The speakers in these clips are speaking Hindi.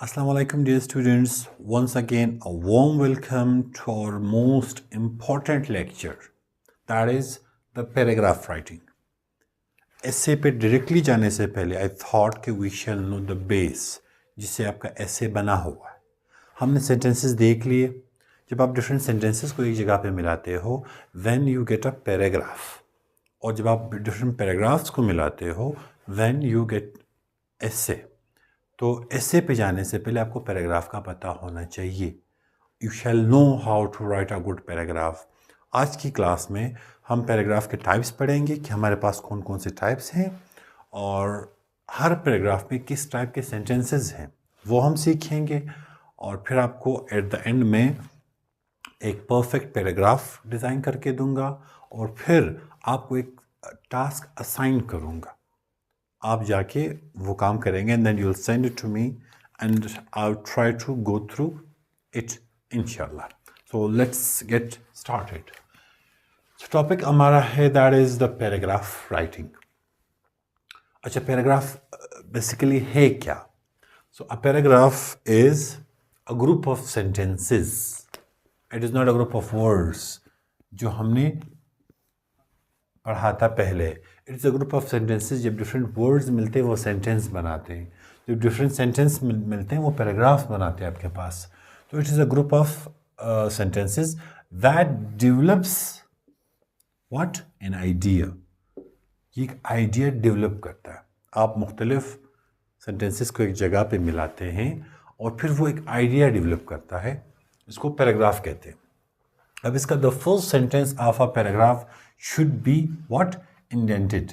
Assalamu alaikum, dear students. Once again, a warm welcome to our most important lecture, that is the paragraph writing. essay पे डायरेक्टली जाने से पहले आई थॉट कि we shall know the base जिससे आपका essay बना हुआ है. हमने sentences देख लिए. जब आप different sentences को एक जगह पे मिलाते हो, then you get a paragraph. और जब आप different paragraphs को मिलाते हो, then you get essay. तो essay पे जाने से पहले आपको पैराग्राफ का पता होना चाहिए. You shall know how to write a good paragraph. आज की क्लास में हम पैराग्राफ के टाइप्स पढ़ेंगे कि हमारे पास कौन कौन से टाइप्स हैं और हर पैराग्राफ में किस टाइप के सेंटेंसेस हैं वो हम सीखेंगे. और फिर आपको एट द एंड में एक परफेक्ट पैराग्राफ डिज़ाइन करके दूंगा और फिर आपको एक टास्क असाइन करूंगा. आप जाके वो काम करेंगे and then you will send it to me and I will try to go through it इंशाल्लाह. So let's get started. Topic हमारा है that is the paragraph writing. अच्छा, पैराग्राफ बेसिकली है क्या? So a paragraph is a group of sentences. It is not a group of words जो हमने पढ़ा था पहले. It's a group of sentences. जब डिफरेंट वर्ड्स मिलते हैं वो सेंटेंस बनाते हैं. जब डिफरेंट सेंटेंस मिलते हैं वो पैराग्राफ बनाते हैं आपके पास. तो it is a group of sentences that develops what an idea. ये एक आइडिया डेवलप करता है. आप मुख्तलिफ सेंटेंसेस को एक जगह पे मिलाते हैं और फिर वो एक आइडिया डेवलप करता है. इसको पैराग्राफ कहते हैं. अब इसका the first sentence of a paragraph should be what? Indented.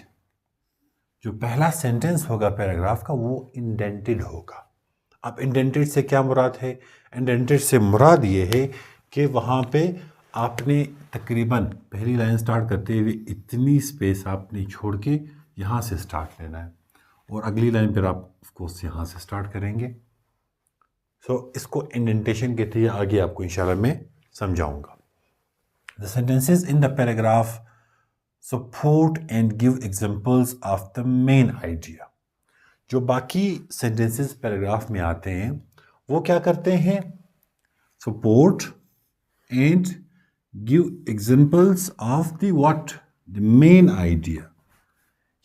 जो पहला सेंटेंस होगा पैराग्राफ का वो इंडेंटेड होगा. अब इंडेंटेड से क्या मुराद है? इंडेंटेड से मुराद ये है कि वहाँ पे आपने तकरीबन पहली लाइन स्टार्ट करते हुए इतनी स्पेस आपने छोड़ के यहाँ से स्टार्ट लेना है और अगली लाइन फिर आप ऑफकोर्स यहाँ से स्टार्ट करेंगे. सो इसको इंडेंटेशन कहते हैं. आगे आपको इंशाल्लाह मैं समझाऊंगा. The sentences in the paragraph support and give examples of the main idea. जो बाकी sentences पैराग्राफ में आते हैं वो क्या करते हैं? support and give examples of the what? the main idea.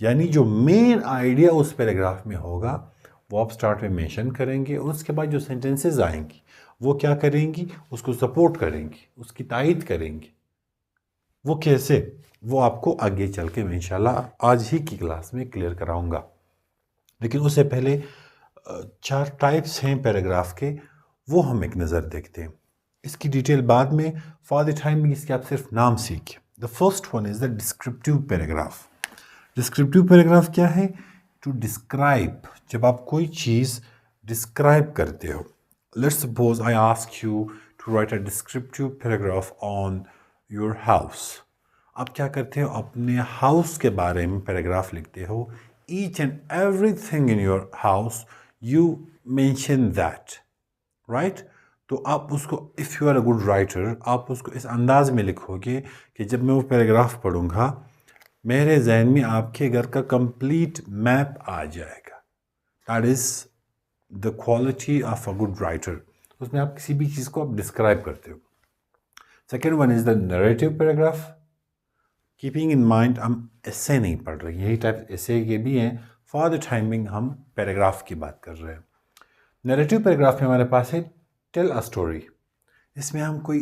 यानी जो मेन आइडिया उस पैराग्राफ में होगा वो आप स्टार्ट में मेंशन करेंगे और उसके बाद जो सेंटेंसेस आएंगी वो क्या करेंगी? उसको सपोर्ट करेंगी, उसकी तायीद करेंगी. वो कैसे? वो आपको आगे चल के मैं इंशाल्लाह आज ही की क्लास में क्लियर कराऊंगा. लेकिन उससे पहले 4 टाइप्स हैं पैराग्राफ के, वो हम एक नज़र देखते हैं. इसकी डिटेल बाद में. फॉर द टाइम इसके आप सिर्फ नाम सीखिए. The first one is the descriptive paragraph. Descriptive paragraph क्या है? To describe. जब आप कोई चीज़ डिस्क्राइब करते हो. Let's suppose I ask you to write a descriptive paragraph on your house. आप क्या करते हो? अपने हाउस के बारे में पैराग्राफ लिखते हो. Each and everything in your house you mention that, right? तो आप उसको if you are a good writer आप उसको इस अंदाज में लिखोगे कि जब मैं वो पैराग्राफ पढ़ूंगा मेरे जहन में आपके घर का कंप्लीट मैप आ जाएगा. That is the quality of a good writer. उसमें आप किसी भी चीज़ को आप डिस्क्राइब करते हो. Second one is the narrative paragraph. Keeping in mind हम ऐसे नहीं पढ़ रहे, यही टाइप ऐसे के भी हैं. फॉर द टाइमिंग हम पैराग्राफ की बात कर रहे हैं. नरेटिव पैराग्राफ में हमारे पास है टेल अ स्टोरी. इसमें हम कोई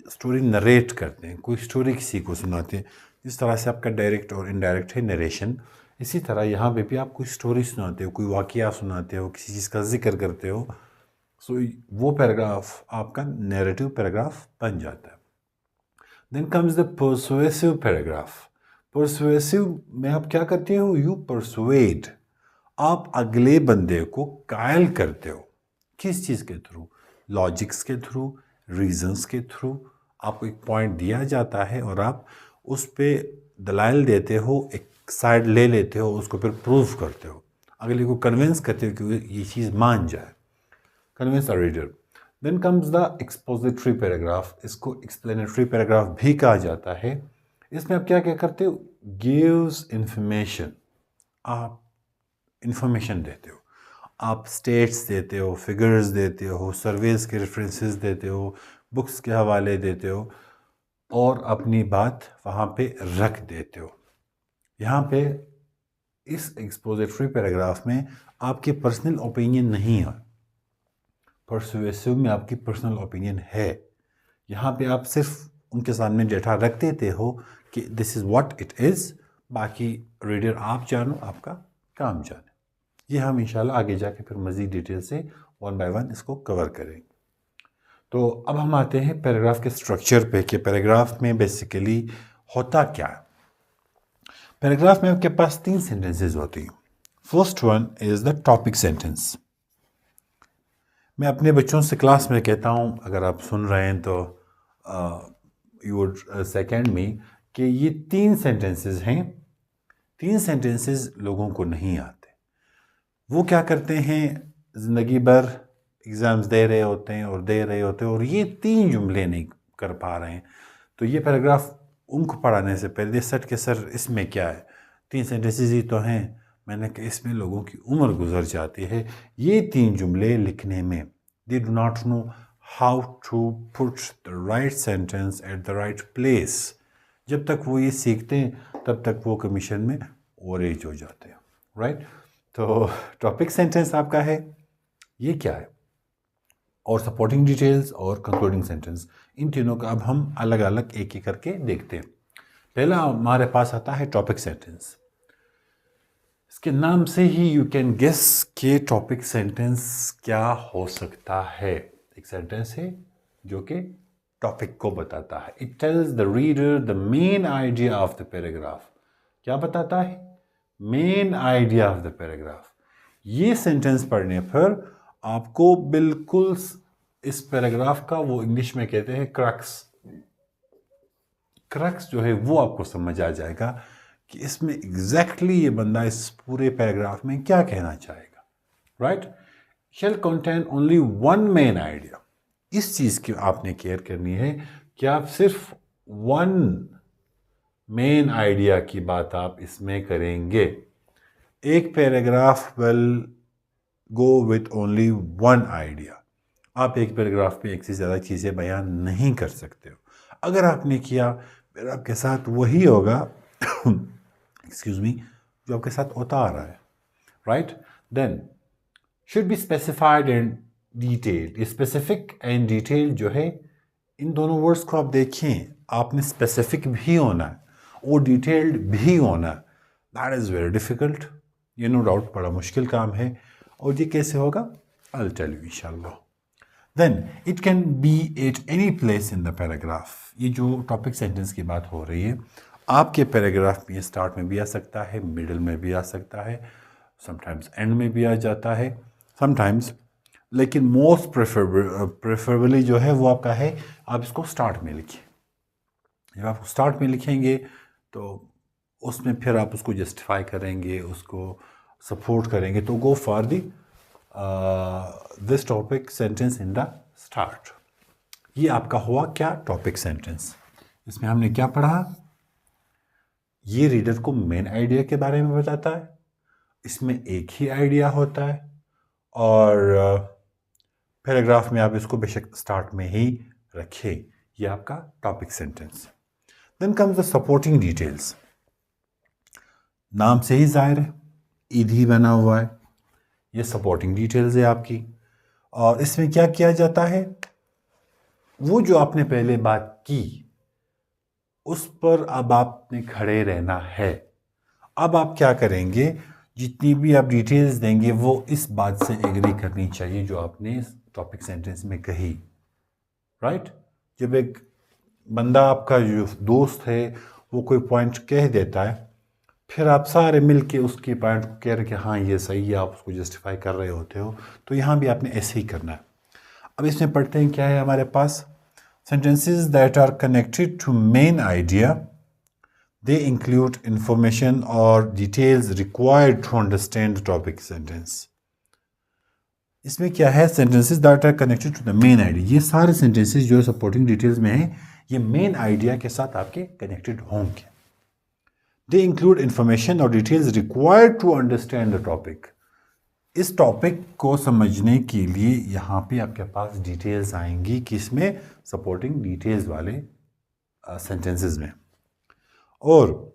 स्टोरी नरेट करते हैं, कोई स्टोरी किसी को सुनाते हैं. जिस तरह से आपका डायरेक्ट और इनडायरेक्ट है नरेशन, इसी तरह यहाँ पे भी आप कोई स्टोरी सुनाते हो, कोई वाक़या सुनाते हो, किसी चीज़ का जिक्र करते हो. सो वो पैराग्राफ आपका नरेटिव पैराग्राफ बन जाता है. Then comes the persuasive paragraph. Persuasive में आप क्या करते हो? You persuade. आप अगले बंदे को कायल करते हो. किस चीज़ के थ्रू? लॉजिक्स के थ्रू, रीजंस के थ्रू. आपको एक पॉइंट दिया जाता है और आप उस पर दलाइल देते हो, एक साइड ले लेते हो, उसको फिर प्रूव करते हो, अगले को कन्विंस करते हो कि ये चीज़ मान जाए. Convince a reader. Then comes the expository paragraph. इसको एक्सप्लेनेटरी पैराग्राफ भी कहा जाता है. इसमें आप क्या क्या करते हो? Gives information. आप इंफॉर्मेशन देते हो. आप स्टेट्स देते हो, फिगर्स देते हो, सर्वेस के रेफरेंसेस देते हो, बुक्स के हवाले देते हो और अपनी बात वहाँ पे रख देते हो। यहाँ पे इस एक्सपोजिटरी पैराग्राफ में आपके पर्सनल ओपिनियन नहीं है, परसुएसिव में आपकी पर्सनल ओपिनियन है। यहाँ पे आप सिर्फ उनके सामने डेटा रख देते हो कि this is what it is, बाकी रीडर आप जानो, आपका काम जाने। ये हम इंशाल्लाह आगे जाके फिर मज़ीद डिटेल से वन बाय वन इसको कवर करेंगे। तो अब हम आते हैं पैराग्राफ के स्ट्रक्चर पे कि पैराग्राफ में बेसिकली होता क्या है। पैराग्राफ में आपके पास 3 सेंटेंसेस होती हैं। First one is the topic sentence. मैं अपने बच्चों से क्लास में कहता हूँ, अगर आप सुन रहे हैं तो यू वुड सेकेंड में, कि ये 3 सेंटेंसेस हैं। 3 सेंटेंसेस लोगों को नहीं आते। वो क्या करते हैं, ज़िंदगी भर एग्ज़ाम्स दे रहे होते हैं और ये 3 जुमले नहीं कर पा रहे हैं। तो ये पैराग्राफ उनको पढ़ाने से पहले सट के सर इसमें क्या है, 3 सेंटेंसेस ही तो हैं। मैंने कहा इसमें लोगों की उम्र गुजर जाती है ये 3 जुमले लिखने में। They do not know how to put the right sentence at the right place. जब तक वो ये सीखते हैं तब तक वो कमीशन में ओवरेज हो जाते हैं, राइट। तो टॉपिक सेंटेंस आपका है, ये क्या है, और सपोर्टिंग डिटेल्स और कंक्लूडिंग सेंटेंस, इन तीनों का अब हम अलग अलग एक एक करके देखते हैं। पहला हमारे पास आता है टॉपिक सेंटेंस। इसके नाम से ही यू कैन गेस कि टॉपिक सेंटेंस क्या हो सकता है। एक सेंटेंस है जो कि टॉपिक को बताता है। It tells the reader the main idea of the paragraph. क्या बताता है? Main idea of the paragraph. ये सेंटेंस पढ़ने पर आपको बिल्कुल इस पैराग्राफ का, वो इंग्लिश में कहते हैं क्रक्स जो है वो आपको समझ आ जाएगा कि इसमें एग्जैक्टली ये बंदा इस पूरे पैराग्राफ में क्या कहना चाहेगा, right. Shall contain only one main idea. इस चीज़ की आपने केयर करनी है कि आप सिर्फ वन मेन आइडिया की बात आप इसमें करेंगे। एक paragraph will go with only one idea. आप एक पैराग्राफ में एक से ज़्यादा चीज़ें बयान नहीं कर सकते हो। अगर आपने किया फिर आपके साथ वही होगा एक्सक्यूज मी, जो आपके साथ होता आ रहा है, right. Then should be specified and detailed. Specific and detail जो है, इन दोनों वर्ड्स को आप देखें, आपने स्पेसिफिक भी होना है और डिटेल्ड भी होना है। दैट इज़ वेरी डिफ़िकल्ट, ये नो डाउट बड़ा मुश्किल काम है। और ये कैसे होगा, आई विल टेल यू इंशाल्लाह। Then it can be at any place in the paragraph. ये जो टॉपिक सेंटेंस की बात हो रही है, आपके पैराग्राफ में स्टार्ट में भी आ सकता है, मिडल में भी आ सकता है, समटाइम्स एंड में भी आ जाता है, समटाइम्स, लेकिन मोस्ट प्रेफरेबली जो है वो आपका है, आप इसको स्टार्ट में लिखिए। जब आप स्टार्ट में लिखेंगे तो उसमें फिर आप उसको जस्टिफाई करेंगे, उसको सपोर्ट करेंगे, तो go for this topic sentence in the start. ये आपका हुआ क्या, टॉपिक सेंटेंस। इसमें हमने क्या पढ़ा, ये रीडर को मेन आइडिया के बारे में बताता है, इसमें एक ही आइडिया होता है, और पैराग्राफ में आप इसको बेशक स्टार्ट में ही रखें। ये आपका topic sentence. Then comes the supporting details. नाम से ही जाहिर है, ईद ही बना हुआ है, ये सपोर्टिंग डिटेल्स है आपकी। और इसमें क्या किया जाता है, वो जो आपने पहले बात की उस पर अब आपने खड़े रहना है। अब आप क्या करेंगे, जितनी भी आप डिटेल्स देंगे वो इस बात से एग्री करनी चाहिए जो आपने टॉपिक सेंटेंस में कही, राइट। जब एक बंदा आपका जो दोस्त है वो कोई पॉइंट कह देता है, फिर आप सारे मिल के उसके पॉइंट को कह रहे कि हाँ ये सही है, आप उसको जस्टिफाई कर रहे होते हो, तो यहाँ भी आपने ऐसे ही करना है। अब इसमें पढ़ते हैं क्या है हमारे पास, sentences that are connected to main idea, they include information or details required to understand the topic sentence. इसमें क्या है, sentences that are connected to the main idea, ये सारे sentences जो supporting details में हैं ये main idea के साथ आपके connected होंगे। They include information or details required to understand the topic. इस टॉपिक को समझने के लिए यहाँ पे आपके पास डिटेल्स आएंगी, किसमें, सपोर्टिंग डिटेल्स वाले सेंटेंसेस में। और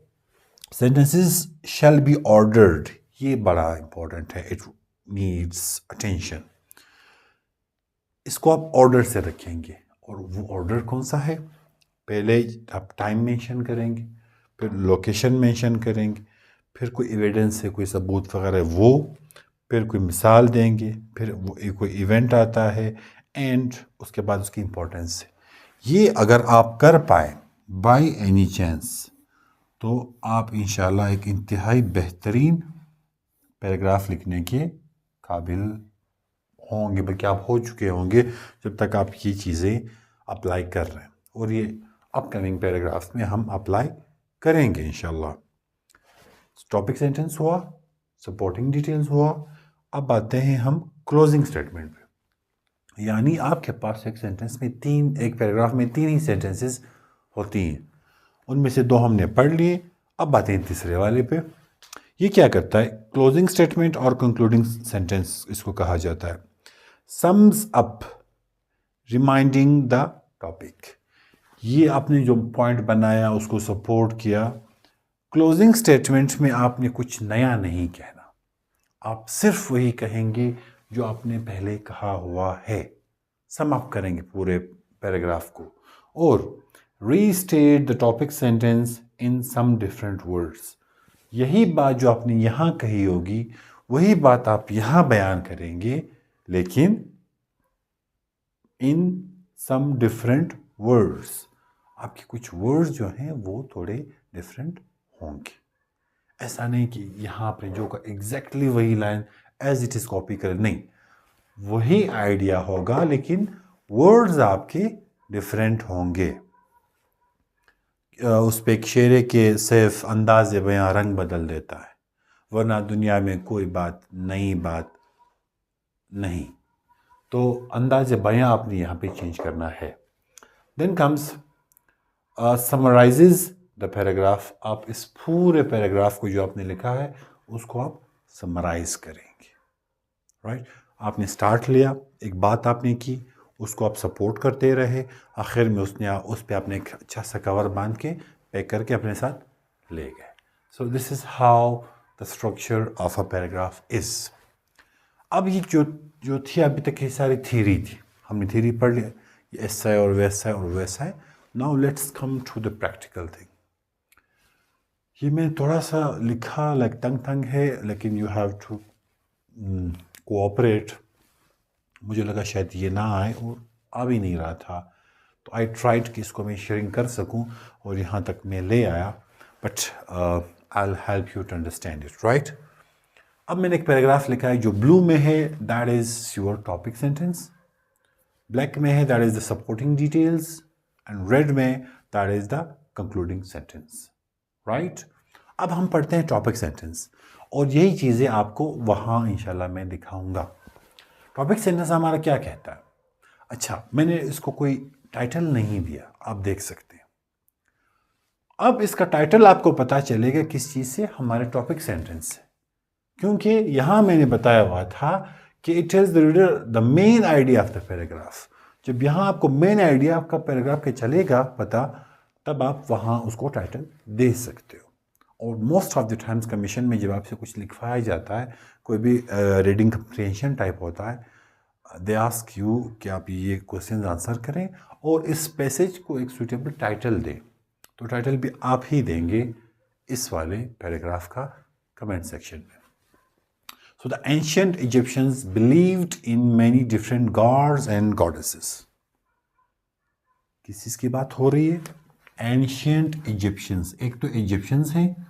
सेंटेंसेस शैल बी ऑर्डर्ड, ये बड़ा इंपॉर्टेंट है, इट नीड्स अटेंशन। इसको आप ऑर्डर से रखेंगे, और वो ऑर्डर कौन सा है, पहले आप टाइम मेंशन करेंगे, फिर लोकेशन मेंशन करेंगे, फिर कोई एविडेंस है, कोई सबूत वगैरह वो, फिर कोई मिसाल देंगे, फिर वो कोई इवेंट आता है, एंड उसके बाद उसकी इम्पोर्टेंस है। ये अगर आप कर पाए बाय एनी चांस, तो आप इंशाल्लाह एक इंतहाई बेहतरीन पैराग्राफ लिखने के काबिल होंगे, बल्कि आप हो चुके होंगे जब तक आप ये चीज़ें अप्लाई कर रहे हैं, और ये अपकमिंग पैराग्राफ में हम अप्लाई करेंगे इंशाल्लाह। टॉपिक सेंटेंस हुआ, सपोर्टिंग डिटेल्स हुआ, अब आते हैं हम क्लोजिंग स्टेटमेंट पे। यानी आपके पास एक सेंटेंस में एक पैराग्राफ में 3 ही सेंटेंसेस होती हैं, उनमें से 2 हमने पढ़ लिए, अब बातें हैं तीसरे वाले पे। ये क्या करता है, क्लोजिंग स्टेटमेंट और कंक्लूडिंग सेंटेंस इसको कहा जाता है। Sums up, reminding the topic, ये आपने जो पॉइंट बनाया उसको सपोर्ट किया। क्लोजिंग स्टेटमेंट में आपने कुछ नया नहीं कहना, आप सिर्फ वही कहेंगे जो आपने पहले कहा हुआ है, सम अप करेंगे पूरे पैराग्राफ को। और restate the topic sentence in some different words, यही बात जो आपने यहाँ कही होगी वही बात आप यहाँ बयान करेंगे, लेकिन इन सम डिफरेंट वर्ड्स, आपके कुछ वर्ड्स जो हैं वो थोड़े डिफरेंट होंगे। ऐसा नहीं कि यहाँ आपने जो का एग्जैक्टली वही line as it is copy करें, नहीं, वही आइडिया होगा लेकिन वर्ड्स आपके डिफरेंट होंगे। उस पे एक शेरे के सिर्फ अंदाज़ बयां रंग बदल देता है, वरना दुनिया में कोई बात नई बात नहीं। तो अंदाज़ बयां आपने यहाँ पे चेंज करना है। Then comes summarises the paragraph, आप इस पूरे पैराग्राफ को जो आपने लिखा है उसको आप समराइज करेंगे, राइट। आपने स्टार्ट लिया, एक बात आपने की, उसको आप सपोर्ट करते रहे, आखिर में उस पे आपने एक अच्छा सा कवर बांध के पैक करके अपने साथ ले गए। So this is how the structure of a paragraph is. अब ये जो थी अभी तक ये सारी थ्योरी थी, हमने थ्योरी पढ़ लिया, ये ऐसा है और वैसा है और वैसा है। Now let's come to the practical thing. ये मैंने थोड़ा सा लिखा, लाइक तंग है, लेकिन यू हैव टू कोऑपरेट। मुझे लगा शायद ये ना आए, और आ भी नहीं रहा था, तो आई ट्राइड कि इसको मैं शेयरिंग कर सकूं, और यहाँ तक मैं ले आया, but I will help you to understand it, right. अब मैंने एक पैराग्राफ लिखा है, जो ब्लू में है that is your topic sentence, black में है that is the supporting details, and red में that is the concluding sentence, right. अब हम पढ़ते हैं टॉपिक सेंटेंस, और यही चीज़ें आपको वहाँ इंशाल्लाह मैं दिखाऊंगा। टॉपिक सेंटेंस हमारा क्या कहता है। अच्छा, मैंने इसको कोई टाइटल नहीं दिया, आप देख सकते हैं। अब इसका टाइटल आपको पता चलेगा किस चीज़ से, हमारे टॉपिक सेंटेंस से, क्योंकि यहाँ मैंने बताया हुआ था कि it is the reader the main idea of the paragraph. जब यहाँ आपको मेन आइडिया आपका पैराग्राफ के चलेगा पता, तब आप वहाँ उसको टाइटल दे सकते हो। और most of the times commission में जब आपसे कुछ लिखवाया जाता है, कोई भी रीडिंग कंप्रीहेंशन टाइप होता है, दे आस्क यू कि आप ये क्वेश्चन आंसर करें और इस पैसेज को एक सूटेबल टाइटल दें। तो टाइटल भी आप ही देंगे इस वाले पैराग्राफ का कमेंट सेक्शन में। So the ancient Egyptians believed in many different gods and goddesses. किस चीज़ की बात हो रही है? Ancient Egyptians, एक तो Egyptians हैं,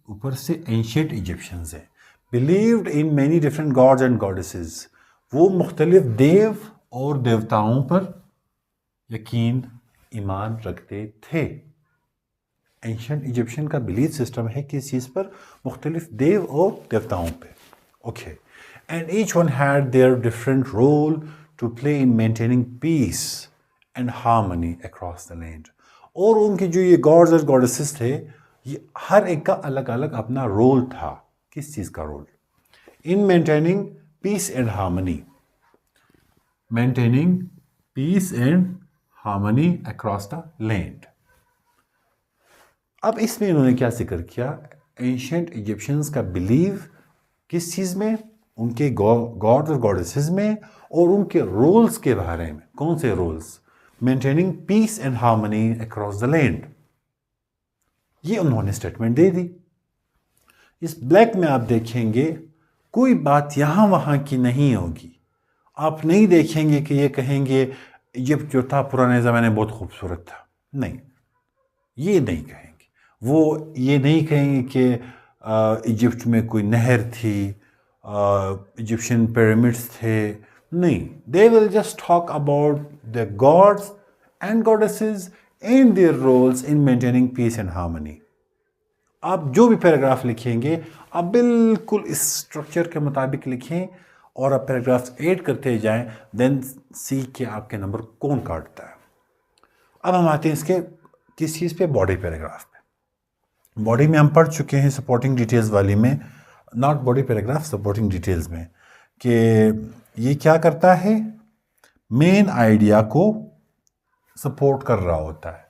ऊपर से Ancient Egyptians हैं। Believed in many different gods and goddesses. वो मुख्तलिफ देव और देवताओं पर यकीन ईमान रखते थे। Ancient Egyptian का बिलीफ सिस्टम है किस चीज़ पर? मुख्तलिफ देव और देवताओं पे। Okay, and each one had their different role to play in maintaining peace and harmony across the land. और उनके जो ये गॉड्स और गॉडेसेस थे, ये हर एक का अलग अलग अपना रोल था। किस चीज़ का role? In maintaining peace and harmony, maintaining peace and harmony across the land. अब इसमें इन्होंने क्या जिक्र किया, एंशिएंट इजिप्शियंस का बिलीव किस चीज़ में, उनके गॉड्स और गॉडेसेस में, और उनके रोल्स के बारे में. कौन से roles? Maintaining peace and harmony across the land. ये उन्होंने स्टेटमेंट दे दी. इस ब्लैक में आप देखेंगे कोई बात यहाँ वहाँ की नहीं होगी. आप नहीं देखेंगे कि ये कहेंगे इजिप्ट जो था पुराने ज़माने में बहुत खूबसूरत था. नहीं, ये नहीं कहेंगे. वो ये नहीं कहेंगे कि इजिप्ट में कोई नहर थी, इजिप्शियन पिरामिड्स थे. नहीं, they will just talk about the gods and goddesses and their roles in maintaining peace and harmony. आप जो भी पैराग्राफ लिखेंगे आप बिल्कुल इस स्ट्रक्चर के मुताबिक लिखें और आप पैराग्राफ्स ऐड करते जाएं, देन सी के आपके नंबर कौन काटता है. अब हम आते हैं इसके किस चीज़ पे, बॉडी पैराग्राफ पे. बॉडी में हम पढ़ चुके हैं सपोर्टिंग डिटेल्स वाली में, not body paragraph, supporting details में, कि ये क्या करता है, मेन आइडिया को सपोर्ट कर रहा होता है.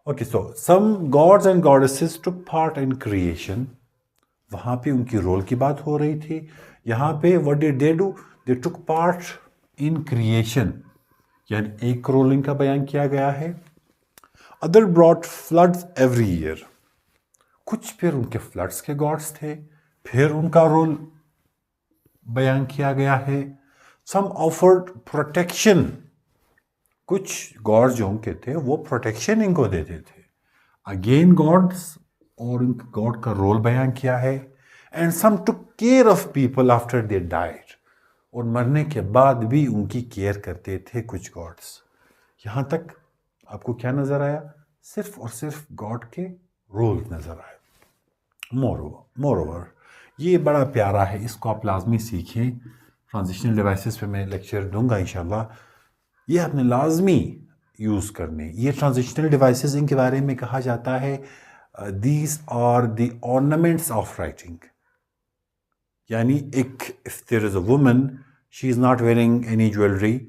Okay, so some gods and goddesses took part in creation. वहाँ पे उनकी रोल की बात हो रही थी. यहाँ पे what did they do, they took part in creation, यानी एक रोल इनका बयान किया गया है. Other brought floods every year. कुछ फिर उनके फ्लड्स के गॉड्स थे, फिर उनका रोल बयान किया गया है. सम ऑफर्ड प्रोटेक्शन. कुछ गॉड्स जो उनके थे वो प्रोटेक्शन इनको देते थे. अगेन गॉड्स और उनके गॉड का रोल बयान किया है. And some took care of people after they died. और मरने के बाद भी उनकी केयर करते थे कुछ गॉड्स. यहाँ तक आपको क्या नज़र आया? सिर्फ और सिर्फ गॉड के रोल नज़र आए. मोर ओवर ये बड़ा प्यारा है, इसको आप लाजमी सीखें. ट्रांजिशनल डिवाइसेस पे मैं लेक्चर दूंगा इंशाल्लाह. ये आपने लाजमी यूज़ करने. ये ट्रांजिशनल डिवाइसेस, इनके बारे में कहा जाता है these are the ornaments of writing. यानी एक if there is a woman, she is not wearing any jewellery,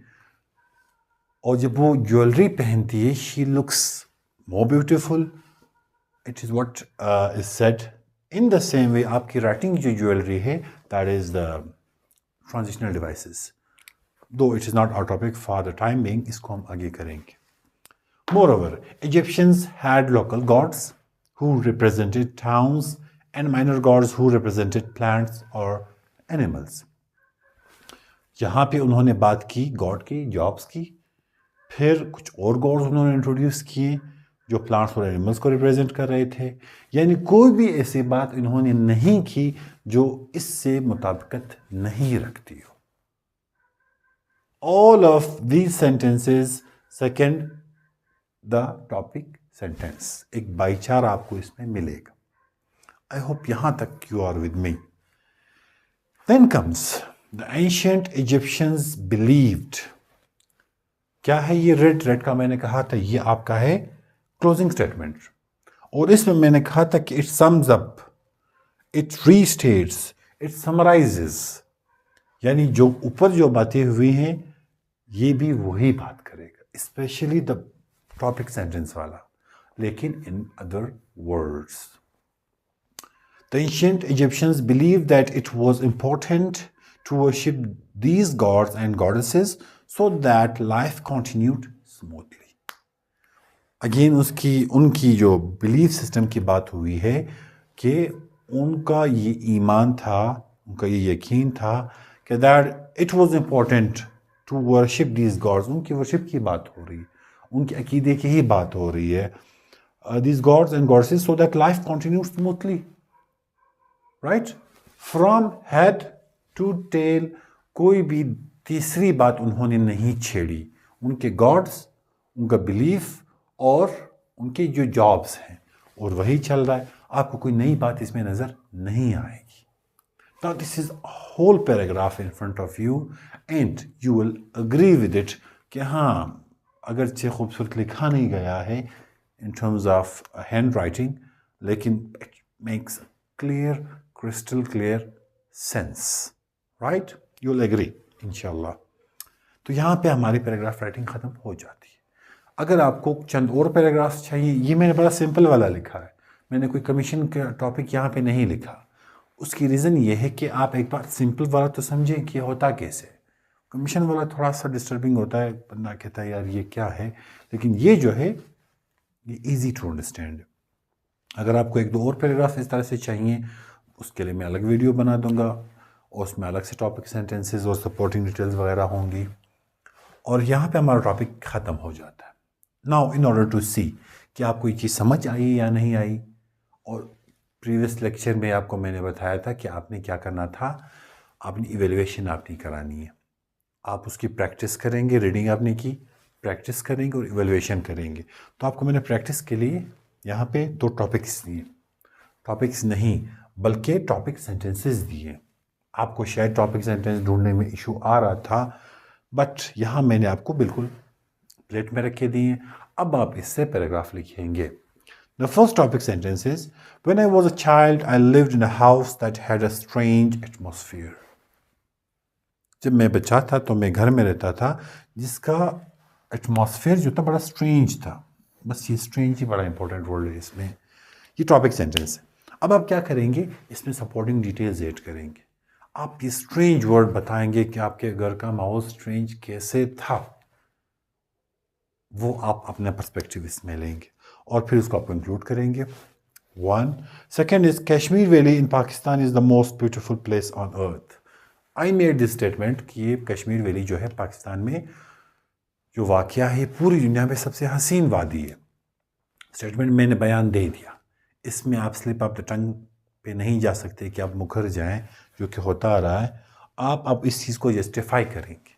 और जब वो ज्वेलरी पहनती है she looks more beautiful. It is what is said. In the same way आपकी राइटिंग जो ज्वेलरी है, that is the transitional devices. Though it is not our topic for the time being, इसको हम आगे करेंगे. Moreover, Egyptians had local gods who represented towns and minor gods who represented plants or animals. यहाँ पे उन्होंने बात की गॉड की, जॉब्स की. फिर कुछ और गॉड्स उन्होंने इंट्रोड्यूस किए जो प्लांट्स और एनिमल्स को रिप्रेजेंट कर रहे थे. यानी कोई भी ऐसी बात इन्होंने नहीं की जो इससे मुताबिकत नहीं रखती हो. All of these sentences second the topic sentence. एक भाईचारा आपको इसमें मिलेगा. I hope यहाँ तक you are with me. Then comes the ancient Egyptians believed. क्या है ये रेड का मैंने कहा था ये आपका है क्लोजिंग स्टेटमेंट. और इसमें मैंने कहा था कि it sums up, it restates, it summarizes. यानी जो ऊपर जो बातें हुई हैं ये भी वही बात करेगा, स्पेशली द टॉपिक सेंटेंस वाला, लेकिन in other words. The ancient Egyptians believed that it was important to worship these gods and goddesses so that life continued smoothly. Again उनकी जो बिलीफ सिस्टम की बात हुई है कि उनका ये ईमान था, उनका ये यकीन था कि that it was important to worship these gods. उनकी वर्शिप की बात हो रही है, उनके अकीदे की ही बात हो रही है. These gods and goddesses so that life continues smoothly. Right? From head to tail, कोई भी तीसरी बात उन्होंने नहीं छेड़ी. उनके गॉड्स, उनका बिलीफ और उनके जो जॉब्स हैं, और वही चल रहा है. आपको कोई नई बात इसमें नज़र नहीं आएगी. Now this is a whole paragraph in front of you and you will agree with it कि हाँ, अगरचे खूबसूरत लिखा नहीं गया है in terms of handwriting, लेकिन it makes clear, crystal clear sense, right? You will agree इंशाल्लाह। तो यहाँ पे हमारी पैराग्राफ राइटिंग ख़त्म हो जाती है। अगर आपको चंद और पैराग्राफ्स चाहिए, ये मैंने बड़ा सिंपल वाला लिखा है, मैंने कोई कमीशन का टॉपिक यहाँ पे नहीं लिखा। उसकी रीज़न ये है कि आप एक बार सिंपल वाला तो समझें कि होता कैसे। कमीशन वाला थोड़ा सा डिस्टर्बिंग होता है, बंदा कहता है यार ये क्या है, लेकिन ये जो है ये ईजी टू अंडरस्टैंड। अगर आपको एक दो और पैराग्राफ इस तरह से चाहिए, उसके लिए मैं अलग वीडियो बना दूंगा और उसमें अलग से टॉपिक सेंटेंसेस और सपोर्टिंग डिटेल्स वगैरह होंगी। और यहाँ पे हमारा टॉपिक ख़त्म हो जाता है। नाउ इन ऑर्डर टू सी कि आपको ये चीज़ समझ आई या नहीं आई, और प्रीवियस लेक्चर में आपको मैंने बताया था कि आपने क्या करना था, आपने इवेल्युएशन आपने करानी है। आप उसकी प्रैक्टिस करेंगे, रीडिंग आपने की, प्रैक्टिस करेंगे और इवेल्युएशन करेंगे। तो आपको मैंने प्रैक्टिस के लिए यहाँ पे 2 टॉपिक्स दिए, टॉपिक्स नहीं बल्कि टॉपिक सेंटेंसेस दिए। आपको शायद टॉपिक सेंटेंस ढूंढने में इशू आ रहा था, बट यहाँ मैंने आपको बिल्कुल प्लेट में रखे दिए। अब आप इससे पैराग्राफ लिखेंगे। The first topic sentence is, when I was a child, I lived in a house that had a strange atmosphere. जब मैं बच्चा था तो मैं घर में रहता था जिसका एटमॉस्फेयर जो था बड़ा स्ट्रेंज था। बस ये स्ट्रेंज ही बड़ा इंपॉर्टेंट वर्ड है इसमें। ये टॉपिक सेंटेंस है। अब आप क्या करेंगे, इसमें सपोर्टिंग डिटेल्स ऐड करेंगे। आप ये स्ट्रेंज वर्ड बताएंगे कि आपके घर का माहौल स्ट्रेंज कैसे था, वो आप अपना पर्सपेक्टिव इसमें लेंगे और फिर उसको आप इंक्लूड करेंगे। 1 second is, Kashmir valley in Pakistan is the most beautiful place on earth. I made this statement कि ये कश्मीर वैली जो है पाकिस्तान में जो वाक़या है पूरी दुनिया में सबसे हसीन वादी है। स्टेटमेंट मैंने बयान दे दिया। इसमें आप स्लिप ऑफ द टंग पे नहीं जा सकते कि आप मुखर जाएं, जो कि होता आ रहा है। आप अब इस चीज़ को जस्टिफाई करेंगे।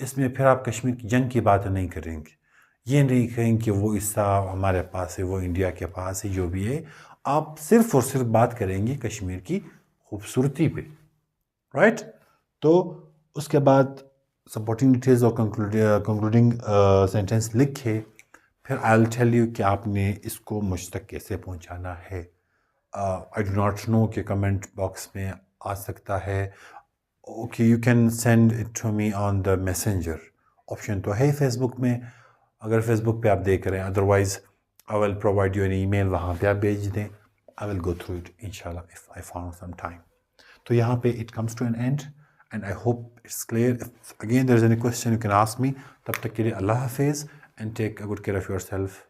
इसमें फिर आप कश्मीर की जंग की बात नहीं करेंगे, ये नहीं कहेंगे कि वो हिस्सा हमारे पास है, वो इंडिया के पास है, जो भी है। आप सिर्फ और सिर्फ बात करेंगे कश्मीर की खूबसूरती पे, राइट। तो उसके बाद सपोर्टिंग डिटेल्स और कंक्लूडिंग सेंटेंस लिखे। फिर आई विल टेल यू कि आपने इसको मुझ तक कैसे पहुंचाना है। आई डू नॉट नो कि कमेंट बॉक्स में आ सकता है। Okay, you can send it to me on the messenger, option तो है फेसबुक में, अगर फेसबुक पे आप देख रहे हैं। Otherwise I will provide you an email, वहाँ पे आप भेज दें। I will go through it इंशाल्लाह if I found some time. तो यहाँ पे it comes to an end and I hope it's clear. If again there is any question you can ask me. तब तक के लिए अल्लाह हाफिज़ and take a good care of your self.